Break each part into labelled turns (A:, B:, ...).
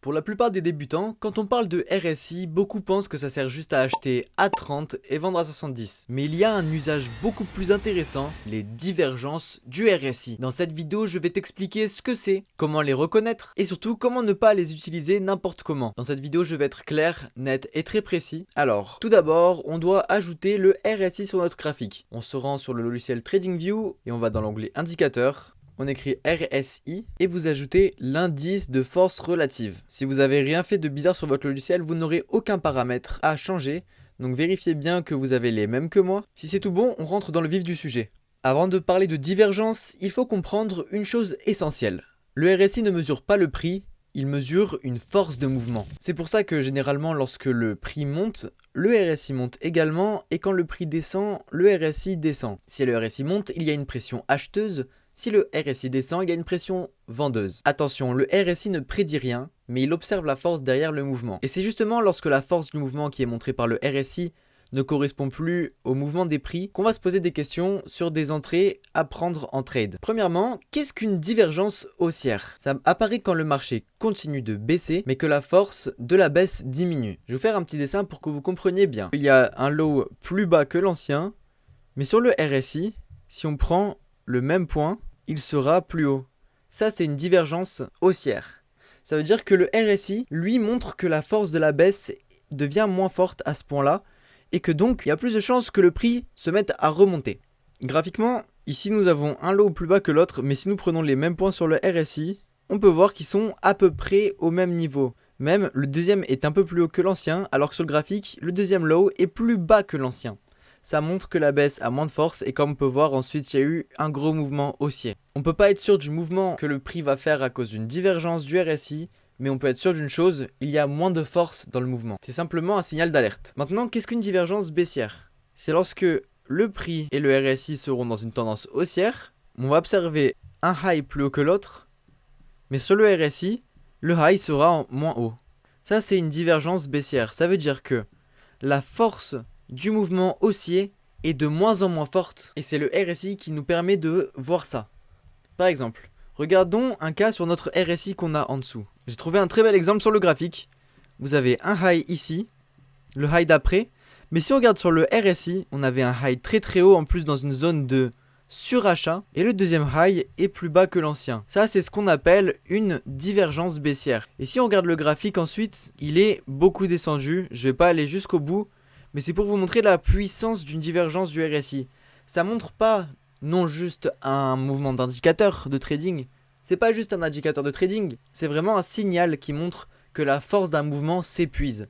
A: Pour la plupart des débutants, quand on parle de RSI, beaucoup pensent que ça sert juste à acheter à 30 et vendre à 70. Mais il y a un usage beaucoup plus intéressant, les divergences du RSI. Dans cette vidéo, je vais t'expliquer ce que c'est, comment les reconnaître et surtout comment ne pas les utiliser n'importe comment. Dans cette vidéo, je vais être clair, net et très précis. Alors, tout d'abord, on doit ajouter le RSI sur notre graphique. On se rend sur le logiciel TradingView et on va dans l'onglet indicateur. On écrit RSI et vous ajoutez l'indice de force relative. Si vous n'avez rien fait de bizarre sur votre logiciel, vous n'aurez aucun paramètre à changer. Donc vérifiez bien que vous avez les mêmes que moi. Si c'est tout bon, on rentre dans le vif du sujet. Avant de parler de divergence, il faut comprendre une chose essentielle. Le RSI ne mesure pas le prix, il mesure une force de mouvement. C'est pour ça que généralement lorsque le prix monte, le RSI monte également et quand le prix descend, le RSI descend. Si le RSI monte, il y a une pression acheteuse. Si le RSI descend, il y a une pression vendeuse. Attention, le RSI ne prédit rien, mais il observe la force derrière le mouvement. Et c'est justement lorsque la force du mouvement qui est montrée par le RSI ne correspond plus au mouvement des prix qu'on va se poser des questions sur des entrées à prendre en trade. Premièrement, qu'est-ce qu'une divergence haussière? Ça apparaît quand le marché continue de baisser, mais que la force de la baisse diminue. Je vais vous faire un petit dessin pour que vous compreniez bien. Il y a un low plus bas que l'ancien, mais sur le RSI, si on prend le même point, il sera plus haut. Ça, c'est une divergence haussière. Ça veut dire que le RSI, lui, montre que la force de la baisse devient moins forte à ce point-là et que donc, il y a plus de chances que le prix se mette à remonter. Graphiquement, ici, nous avons un lot plus bas que l'autre, mais si nous prenons les mêmes points sur le RSI, on peut voir qu'ils sont à peu près au même niveau. Même, le deuxième est un peu plus haut que l'ancien, alors que sur le graphique, le deuxième low est plus bas que l'ancien. Ça montre que la baisse a moins de force et comme on peut voir ensuite il y a eu un gros mouvement haussier. On peut pas être sûr du mouvement que le prix va faire à cause d'une divergence du RSI, mais on peut être sûr d'une chose, il y a moins de force dans le mouvement. C'est simplement un signal d'alerte. Maintenant, qu'est-ce qu'une divergence baissière? C'est lorsque le prix et le RSI seront dans une tendance haussière, on va observer un high plus haut que l'autre, mais sur le RSI, le high sera moins haut. Ça c'est une divergence baissière, ça veut dire que la force du mouvement haussier est de moins en moins forte et c'est le RSI qui nous permet de voir ça. Par exemple, regardons un cas sur notre RSI qu'on a en dessous. J'ai trouvé un très bel exemple sur le graphique. Vous avez un high ici, le high d'après, mais si on regarde sur le RSI, on avait un high très très haut en plus dans une zone de surachat et le deuxième high est plus bas que l'ancien. Ça c'est ce qu'on appelle une divergence baissière. Et si on regarde le graphique ensuite, il est beaucoup descendu, je vais pas aller jusqu'au bout, mais c'est pour vous montrer la puissance d'une divergence du RSI. Ça montre pas non juste un mouvement d'indicateur de trading, c'est pas juste un indicateur de trading, c'est vraiment un signal qui montre que la force d'un mouvement s'épuise.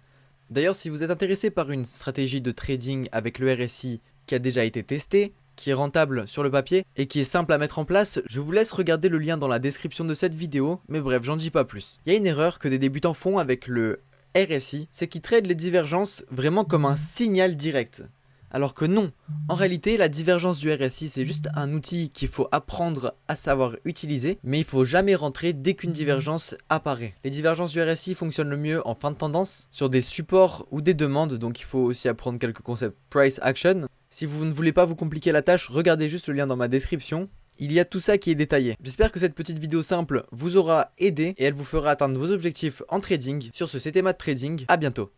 A: D'ailleurs, si vous êtes intéressé par une stratégie de trading avec le RSI qui a déjà été testée, qui est rentable sur le papier et qui est simple à mettre en place, je vous laisse regarder le lien dans la description de cette vidéo, mais bref, j'en dis pas plus. Il y a une erreur que des débutants font avec le RSI, c'est qu'ils traitent les divergences vraiment comme un signal direct. Alors que non, en réalité la divergence du RSI c'est juste un outil qu'il faut apprendre à savoir utiliser, mais il faut jamais rentrer dès qu'une divergence apparaît. Les divergences du RSI fonctionnent le mieux en fin de tendance, sur des supports ou des demandes, donc il faut aussi apprendre quelques concepts price action. Si vous ne voulez pas vous compliquer la tâche, regardez juste le lien dans ma description. Il y a tout ça qui est détaillé. J'espère que cette petite vidéo simple vous aura aidé et elle vous fera atteindre vos objectifs en trading. Sur ce, c'était Matt Trading. À bientôt.